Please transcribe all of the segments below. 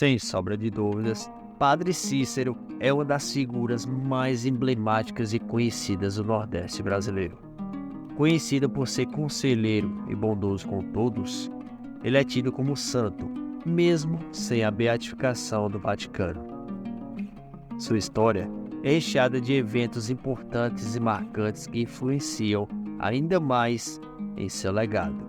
Sem sombra de dúvidas, Padre Cícero é uma das figuras mais emblemáticas e conhecidas do Nordeste brasileiro. Conhecido por ser conselheiro e bondoso com todos, ele é tido como santo, mesmo sem a beatificação do Vaticano. Sua história é recheada de eventos importantes e marcantes que influenciam ainda mais em seu legado.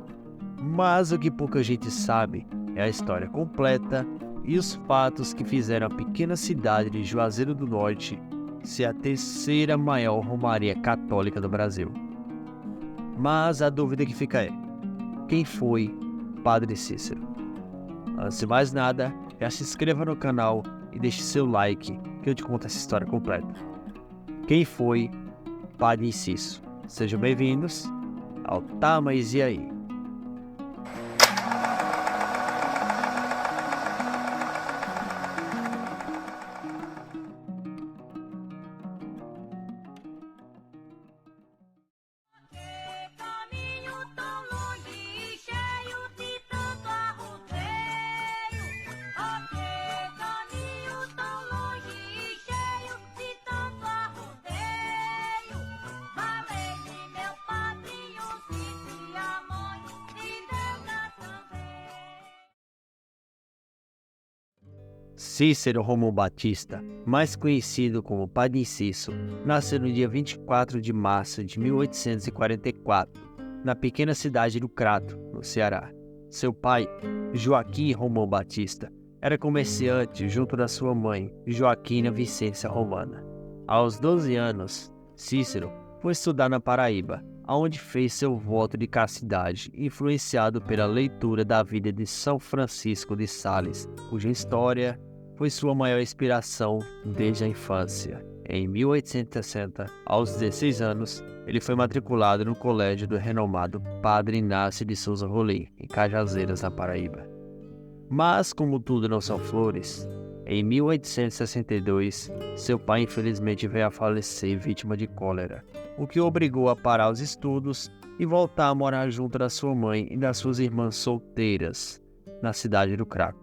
Mas o que pouca gente sabe é a história completa e os fatos que fizeram a pequena cidade de Juazeiro do Norte ser a terceira maior romaria católica do Brasil. Mas a dúvida que fica é: quem foi Padre Cícero? Antes de mais nada, já se inscreva no canal e deixe seu like que eu te conto essa história completa. Quem foi Padre Cícero? Sejam bem-vindos ao Tá, mas e aí? Cícero Romão Batista, mais conhecido como Padre Cícero, nasceu no dia 24 de março de 1844, na pequena cidade do Crato, no Ceará. Seu pai, Joaquim Romão Batista, era comerciante junto da sua mãe, Joaquina Vicência Romana. Aos 12 anos, Cícero foi estudar na Paraíba, onde fez seu voto de castidade, influenciado pela leitura da vida de São Francisco de Sales, cuja história foi sua maior inspiração desde a infância. Em 1860, aos 16 anos, ele foi matriculado no colégio do renomado Padre Inácio de Souza Rolim, em Cajazeiras, na Paraíba. Mas, como tudo não são flores, em 1862, seu pai infelizmente veio a falecer vítima de cólera, o que o obrigou a parar os estudos e voltar a morar junto da sua mãe e das suas irmãs solteiras, na cidade do Crato.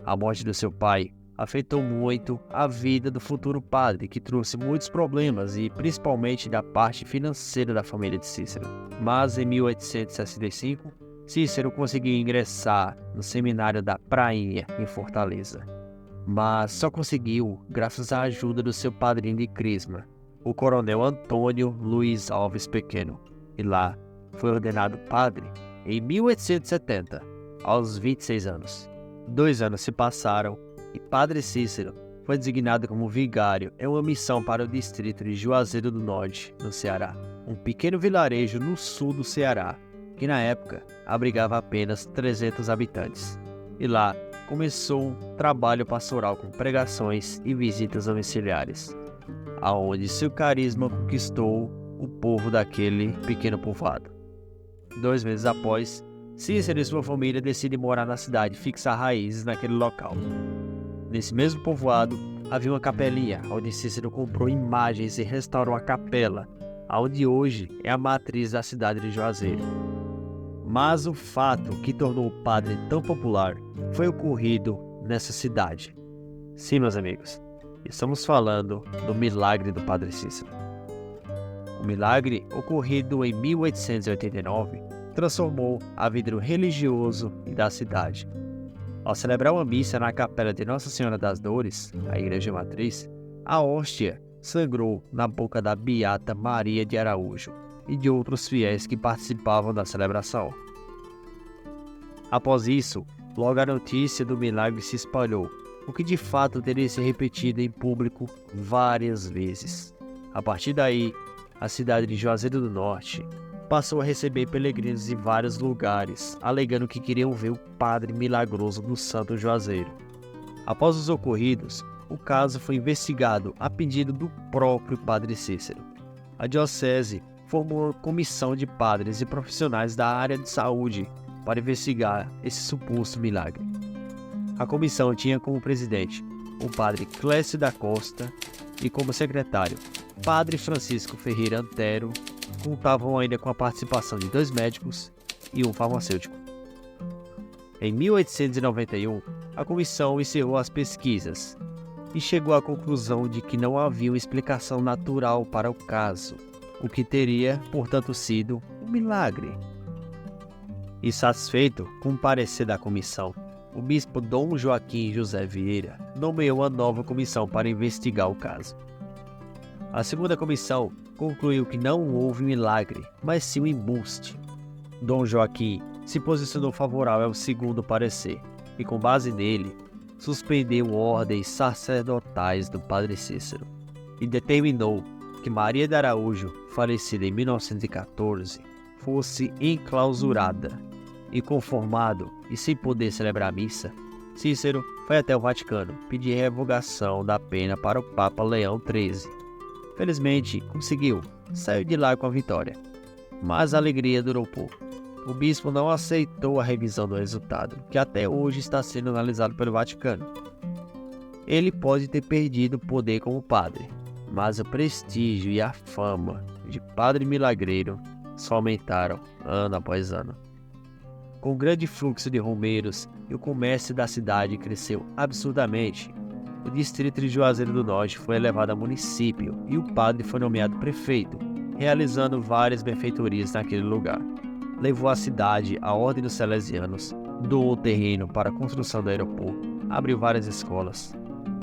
A morte do seu pai afetou muito a vida do futuro padre, que trouxe muitos problemas e principalmente da parte financeira da família de Cícero. Mas em 1865, Cícero conseguiu ingressar no seminário da Prainha, em Fortaleza. Mas só conseguiu graças à ajuda do seu padrinho de crisma, o coronel Antônio Luiz Alves Pequeno, e lá foi ordenado padre em 1870, aos 26 anos. 2 anos se passaram e Padre Cícero foi designado como vigário em uma missão para o distrito de Juazeiro do Norte, no Ceará, um pequeno vilarejo no sul do Ceará, que na época abrigava apenas 300 habitantes. E lá começou um trabalho pastoral com pregações e visitas domiciliares, aonde seu carisma conquistou o povo daquele pequeno povoado. 2 meses após, Cícero e sua família decidem morar na cidade e fixar raízes naquele local. Nesse mesmo povoado, havia uma capelinha, onde Cícero comprou imagens e restaurou a capela, onde hoje é a matriz da cidade de Juazeiro. Mas o fato que tornou o padre tão popular foi ocorrido nessa cidade. Sim, meus amigos, estamos falando do milagre do Padre Cícero. O milagre, ocorrido em 1889, transformou a vida do religioso e da cidade. Ao celebrar uma missa na capela de Nossa Senhora das Dores, a igreja matriz, a hóstia sangrou na boca da beata Maria de Araújo e de outros fiéis que participavam da celebração. Após isso, logo a notícia do milagre se espalhou, o que de fato teria se repetido em público várias vezes. A partir daí, a cidade de Juazeiro do Norte passou a receber peregrinos de vários lugares, alegando que queriam ver o padre milagroso do Santo Juazeiro. Após os ocorridos, o caso foi investigado a pedido do próprio Padre Cícero. A diocese formou uma comissão de padres e profissionais da área de saúde para investigar esse suposto milagre. A comissão tinha como presidente o padre Clécio da Costa e como secretário Padre Francisco Ferreira Antero. Contavam ainda com a participação de 2 médicos e um farmacêutico. Em 1891, a comissão encerrou as pesquisas e chegou à conclusão de que não havia uma explicação natural para o caso, o que teria, portanto, sido um milagre. Insatisfeito com o parecer da comissão, o bispo Dom Joaquim José Vieira nomeou uma nova comissão para investigar o caso. A segunda comissão concluiu que não houve milagre, mas sim um embuste. Dom Joaquim se posicionou favorável ao segundo parecer e, com base nele, suspendeu ordens sacerdotais do padre Cícero e determinou que Maria de Araújo, falecida em 1914, fosse enclausurada. Inconformado e sem poder celebrar a missa, Cícero foi até o Vaticano pedir revogação da pena para o Papa Leão XIII. Felizmente, conseguiu, saiu de lá com a vitória. Mas a alegria durou pouco. O bispo não aceitou a revisão do resultado, que até hoje está sendo analisado pelo Vaticano. Ele pode ter perdido o poder como padre, mas o prestígio e a fama de padre milagreiro só aumentaram ano após ano. Com o grande fluxo de romeiros e o comércio da cidade cresceu absurdamente, o distrito de Juazeiro do Norte foi elevado a município e o padre foi nomeado prefeito, realizando várias benfeitorias naquele lugar. Levou a cidade à Ordem dos Salesianos, doou o terreno para a construção do aeroporto, abriu várias escolas,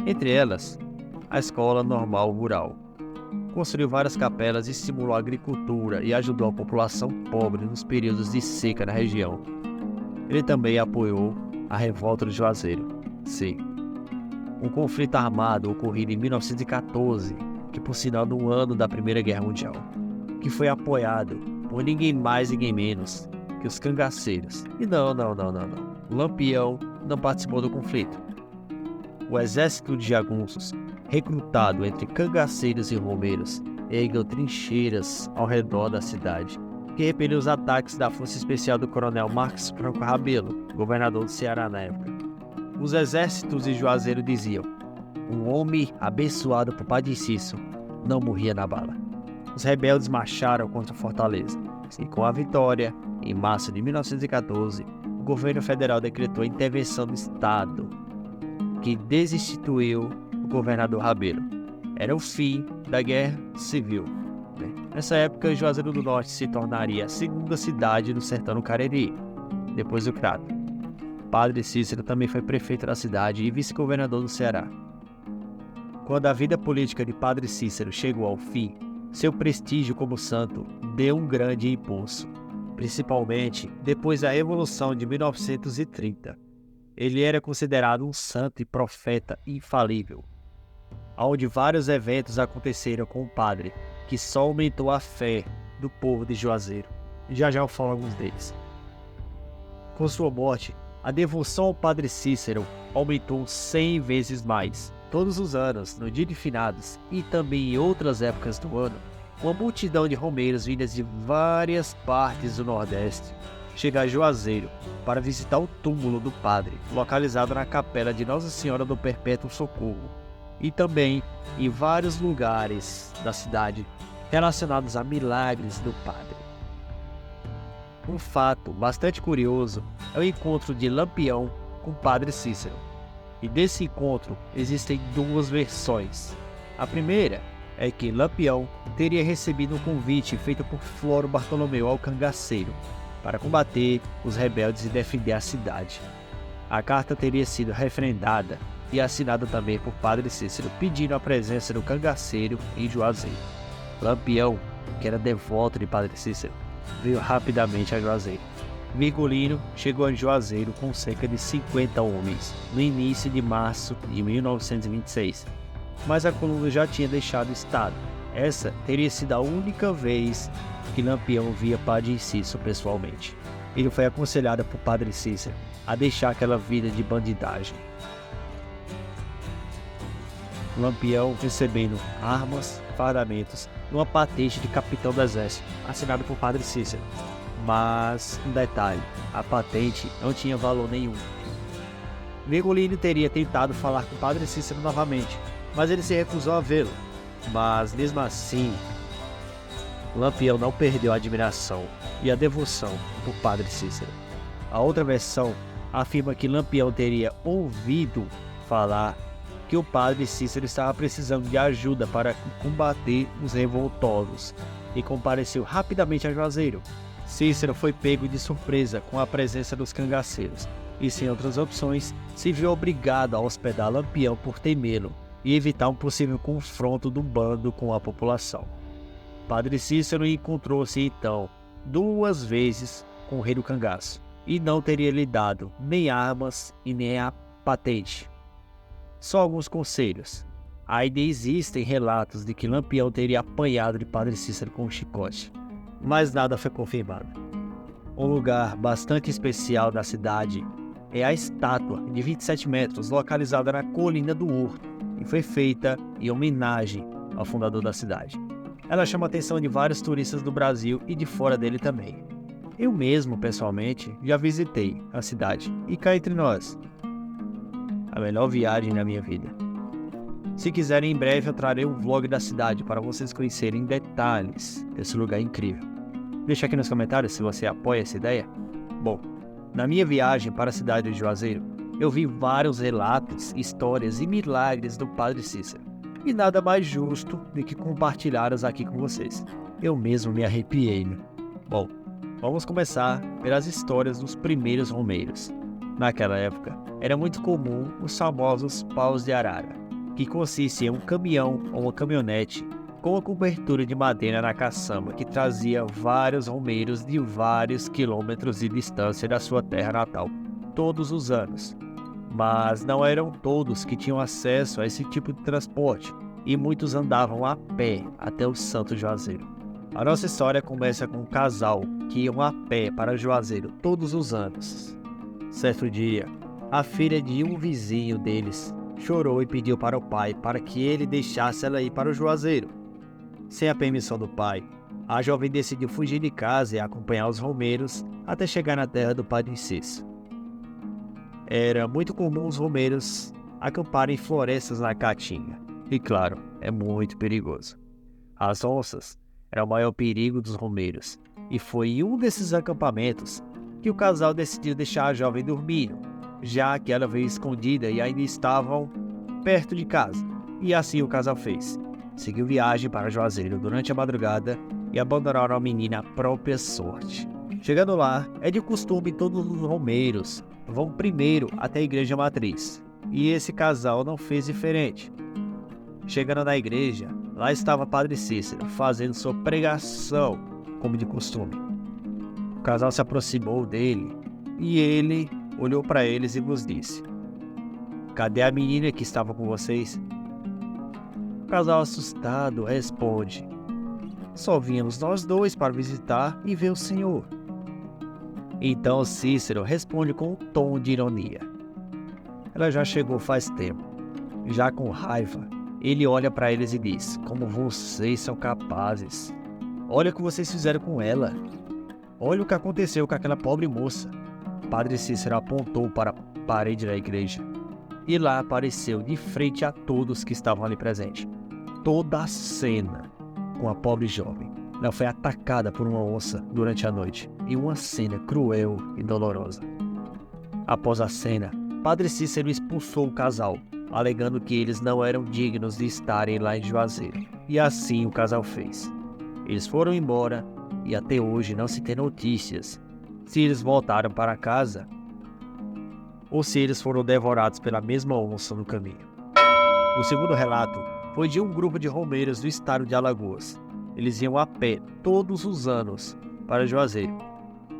entre elas a Escola Normal Rural. Construiu várias capelas, estimulou a agricultura e ajudou a população pobre nos períodos de seca na região. Ele também apoiou a Revolta do Juazeiro, sim, um conflito armado ocorrido em 1914, que por sinal no ano da Primeira Guerra Mundial, que foi apoiado por ninguém mais ninguém menos que os cangaceiros. E não, o Lampião não participou do conflito. O exército de jagunços, recrutado entre cangaceiros e romeiros, ergueu trincheiras ao redor da cidade, que repeliu os ataques da Força Especial do Coronel Marcos Franco Rabelo, governador do Ceará na época. Os exércitos de Juazeiro diziam: um homem abençoado por Padre Cícero não morria na bala. Os rebeldes marcharam contra a fortaleza, e com a vitória, em março de 1914, o governo federal decretou a intervenção do Estado, que desinstituiu o governador Rabelo. Era o fim da Guerra Civil. Nessa época, Juazeiro do Norte se tornaria a segunda cidade do sertão do Cariri, depois do Crato. Padre Cícero também foi prefeito da cidade e vice-governador do Ceará. Quando a vida política de Padre Cícero chegou ao fim, seu prestígio como santo deu um grande impulso, principalmente depois da Revolução de 1930. Ele era considerado um santo e profeta infalível, onde vários eventos aconteceram com o padre, que só aumentou a fé do povo de Juazeiro. Já eu falo alguns deles. Com sua morte, a devoção ao Padre Cícero aumentou 100 vezes mais. Todos os anos, no dia de finados e também em outras épocas do ano, uma multidão de romeiros vindas de várias partes do Nordeste chega a Juazeiro para visitar o túmulo do padre, localizado na capela de Nossa Senhora do Perpétuo Socorro, e também em vários lugares da cidade relacionados a milagres do padre. Um fato bastante curioso é o encontro de Lampião com o Padre Cícero. E desse encontro existem duas versões. A primeira é que Lampião teria recebido um convite feito por Floro Bartolomeu ao cangaceiro para combater os rebeldes e defender a cidade. A carta teria sido referendada e assinada também por Padre Cícero, pedindo a presença do cangaceiro em Juazeiro. Lampião, que era devoto de Padre Cícero, veio rapidamente a Juazeiro. Virgulino chegou a Juazeiro com cerca de 50 homens no início de março de 1926, mas a coluna já tinha deixado o estado. Essa teria sido a única vez que Lampião via Padre Cícero pessoalmente. Ele foi aconselhado por Padre Cícero a deixar aquela vida de bandidagem. Lampião recebendo armas, fardamentos e uma patente de capitão do exército, assinado por Padre Cícero. Mas, um detalhe, a patente não tinha valor nenhum. Virgulino teria tentado falar com Padre Cícero novamente, mas ele se recusou a vê-lo. Mas, mesmo assim, Lampião não perdeu a admiração e a devoção por Padre Cícero. A outra versão afirma que Lampião teria ouvido falar que o padre Cícero estava precisando de ajuda para combater os revoltosos e compareceu rapidamente a Juazeiro. Cícero foi pego de surpresa com a presença dos cangaceiros e, sem outras opções, se viu obrigado a hospedar Lampião por temê-lo e evitar um possível confronto do bando com a população. Padre Cícero encontrou-se então 2 vezes com o rei do cangaço e não teria lhe dado nem armas e nem a patente. Só alguns conselhos. Ainda existem relatos de que Lampião teria apanhado de Padre Cícero com um chicote, mas nada foi confirmado. Um lugar bastante especial da cidade é a estátua de 27 metros localizada na colina do Horto e foi feita em homenagem ao fundador da cidade. Ela chama a atenção de vários turistas do Brasil e de fora dele também. Eu mesmo, pessoalmente, já visitei a cidade e cá entre nós, a melhor viagem da minha vida. Se quiserem, em breve eu trarei um vlog da cidade para vocês conhecerem em detalhes esse lugar incrível. Deixa aqui nos comentários se você apoia essa ideia. Bom, na minha viagem para a cidade de Juazeiro, eu vi vários relatos, histórias e milagres do Padre Cícero. E nada mais justo do que compartilhá-los aqui com vocês. Eu mesmo me arrepiei, né? Bom, vamos começar pelas histórias dos primeiros romeiros. Naquela época, era muito comum os famosos paus de arara, que consistem em um caminhão ou uma caminhonete com uma cobertura de madeira na caçamba que trazia vários romeiros de vários quilômetros de distância da sua terra natal, todos os anos. Mas não eram todos que tinham acesso a esse tipo de transporte, e muitos andavam a pé até o Santo Juazeiro. A nossa história começa com um casal que iam a pé para Juazeiro todos os anos. Certo dia, a filha de um vizinho deles chorou e pediu para o pai para que ele deixasse ela ir para o Juazeiro. Sem a permissão do pai, a jovem decidiu fugir de casa e acompanhar os romeiros até chegar na terra do Padre Cícero. Era muito comum os romeiros acamparem em florestas na Caatinga, e claro, é muito perigoso. As onças eram o maior perigo dos romeiros, e foi em um desses acampamentos que o casal decidiu deixar a jovem dormindo, já que ela veio escondida e ainda estavam perto de casa. E assim o casal fez. Seguiu viagem para Juazeiro durante a madrugada e abandonaram a menina à própria sorte. Chegando lá, é de costume todos os romeiros vão primeiro até a igreja matriz, e esse casal não fez diferente. Chegando na igreja, lá estava Padre Cícero fazendo sua pregação, como de costume. O casal se aproximou dele e ele olhou para eles e vos disse: "Cadê a menina que estava com vocês?" O casal, assustado, responde: "Só viemos nós dois para visitar e ver o Senhor." Então Cícero responde com um tom de ironia: "Ela já chegou faz tempo." Já com raiva, ele olha para eles e diz: "Como vocês são capazes! Olha o que vocês fizeram com ela! Olha o que aconteceu com aquela pobre moça." Padre Cícero apontou para a parede da igreja e lá apareceu de frente a todos que estavam ali presentes toda a cena com a pobre jovem. Ela foi atacada por uma onça durante a noite, em uma cena cruel e dolorosa. Após a cena, Padre Cícero expulsou o casal, alegando que eles não eram dignos de estarem lá em Juazeiro. E assim o casal fez. Eles foram embora e até hoje não se tem notícias se eles voltaram para casa ou se eles foram devorados pela mesma onça no caminho. O segundo relato foi de um grupo de romeiros do estado de Alagoas. Eles iam a pé todos os anos para Juazeiro.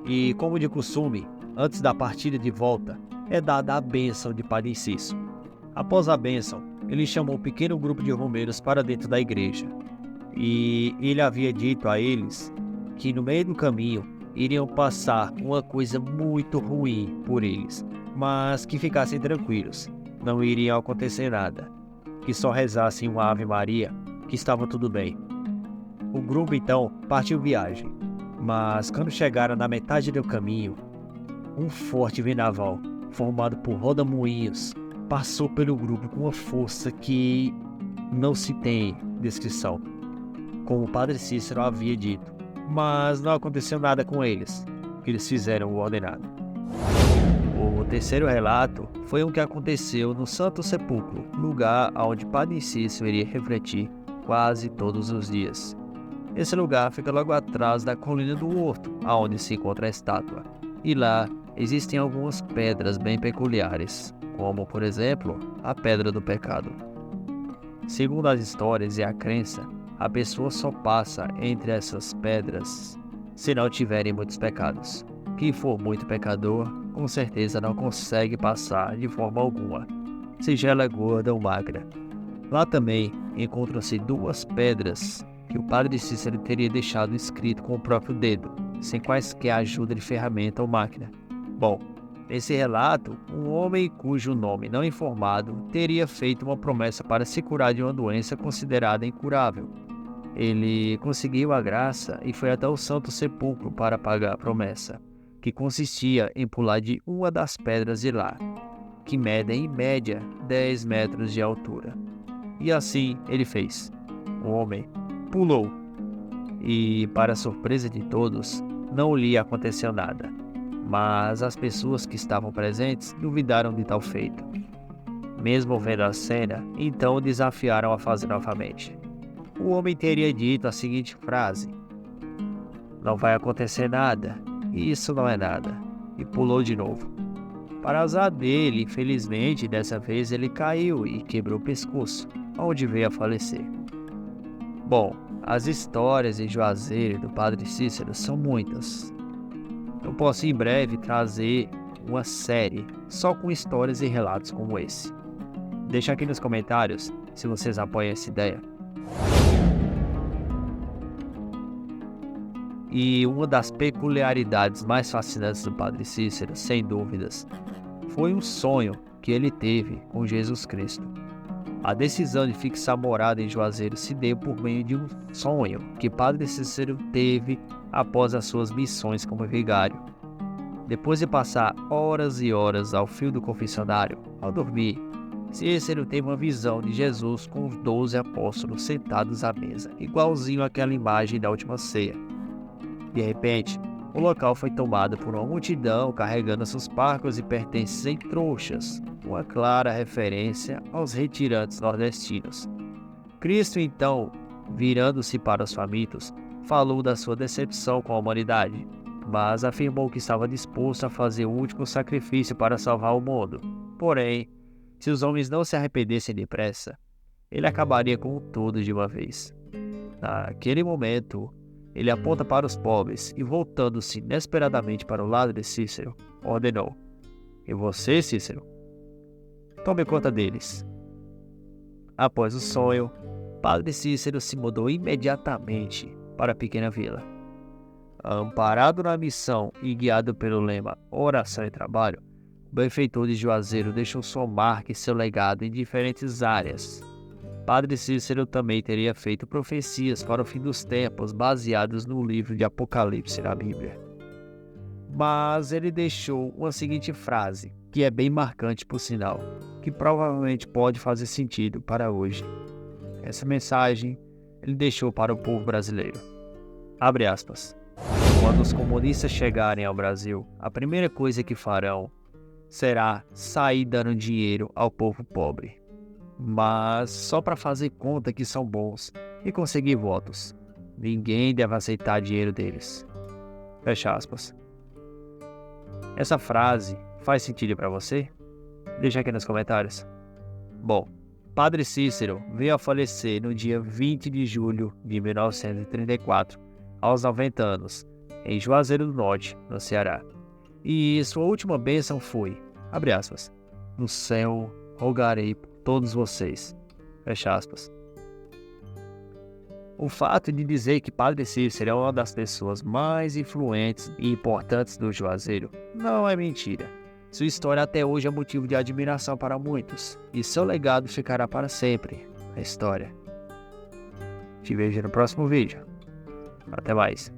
E, como de costume, antes da partida de volta, é dada a bênção de Padre Cícero. Após a bênção, ele chamou um pequeno grupo de romeiros para dentro da igreja. E ele havia dito a eles que no meio do caminho iriam passar uma coisa muito ruim por eles, mas que ficassem tranquilos, não iria acontecer nada, que só rezassem uma Ave Maria, que estava tudo bem. O grupo então partiu viagem, mas quando chegaram na metade do caminho, um forte vendaval, formado por rodamuinhos, passou pelo grupo com uma força que não se tem descrição, como o Padre Cícero havia dito, mas não aconteceu nada com eles, que eles fizeram o ordenado. O terceiro relato foi o que aconteceu no Santo Sepulcro, lugar onde Padre Cícero iria refletir quase todos os dias. Esse lugar fica logo atrás da colina do Horto, aonde se encontra a estátua. E lá existem algumas pedras bem peculiares, como, por exemplo, a Pedra do Pecado. Segundo as histórias e a crença, a pessoa só passa entre essas pedras se não tiverem muitos pecados. Quem for muito pecador, com certeza não consegue passar de forma alguma, seja ela gorda ou magra. Lá também encontram-se duas pedras que o Padre Cícero teria deixado escrito com o próprio dedo, sem quaisquer ajuda de ferramenta ou máquina. Bom, nesse relato, um homem cujo nome não informado teria feito uma promessa para se curar de uma doença considerada incurável. Ele conseguiu a graça e foi até o Santo Sepulcro para pagar a promessa, que consistia em pular de uma das pedras de lá, que medem em média 10 metros de altura. E assim ele fez. O homem pulou e, para surpresa de todos, não lhe aconteceu nada. Mas as pessoas que estavam presentes duvidaram de tal feito. Mesmo vendo a cena, então o desafiaram a fazer novamente. O homem teria dito a seguinte frase: "Não vai acontecer nada, isso não é nada", e pulou de novo. Para azar dele, infelizmente, dessa vez ele caiu e quebrou o pescoço, onde veio a falecer. Bom, as histórias de Juazeiro e do Padre Cícero são muitas. Eu posso em breve trazer uma série só com histórias e relatos como esse. Deixa aqui nos comentários se vocês apoiam essa ideia. E uma das peculiaridades mais fascinantes do Padre Cícero, sem dúvidas, foi um sonho que ele teve com Jesus Cristo. A decisão de fixar morada em Juazeiro se deu por meio de um sonho que Padre Cícero teve após as suas missões como vigário. Depois de passar horas e horas ao fio do confessionário, ao dormir, Cícero teve uma visão de Jesus com os 12 apóstolos sentados à mesa, igualzinho àquela imagem da última ceia. De repente, o local foi tomado por uma multidão carregando seus parcos e pertences em trouxas, uma clara referência aos retirantes nordestinos. Cristo, então, virando-se para os famintos, falou da sua decepção com a humanidade, mas afirmou que estava disposto a fazer o último sacrifício para salvar o mundo. Porém, se os homens não se arrependessem depressa, ele acabaria com tudo de uma vez. Naquele momento, ele aponta para os pobres e, voltando-se inesperadamente para o lado de Cícero, ordenou: "E você, Cícero? Tome conta deles." Após o sonho, Padre Cícero se mudou imediatamente para a pequena vila. Amparado na missão e guiado pelo lema Oração e Trabalho, o benfeitor de Juazeiro deixou sua marca e seu legado em diferentes áreas. Padre Cícero também teria feito profecias para o fim dos tempos baseados no livro de Apocalipse na Bíblia. Mas ele deixou uma seguinte frase, que é bem marcante por sinal, que provavelmente pode fazer sentido para hoje. Essa mensagem ele deixou para o povo brasileiro. Abre aspas. "Quando os comunistas chegarem ao Brasil, a primeira coisa que farão será sair dando dinheiro ao povo pobre. Mas só para fazer conta que são bons e conseguir votos. Ninguém deve aceitar dinheiro deles." Fecha aspas. Essa frase faz sentido para você? Deixa aqui nos comentários. Bom, Padre Cícero veio a falecer no dia 20 de julho de 1934, aos 90 anos, em Juazeiro do Norte, no Ceará. E sua última bênção foi, abre aspas, "No céu rogarei por todos vocês." Fecha aspas. O fato de dizer que Padre Cícero é uma das pessoas mais influentes e importantes do Juazeiro não é mentira. Sua história até hoje é motivo de admiração para muitos, e seu legado ficará para sempre na história. Te vejo no próximo vídeo. Até mais.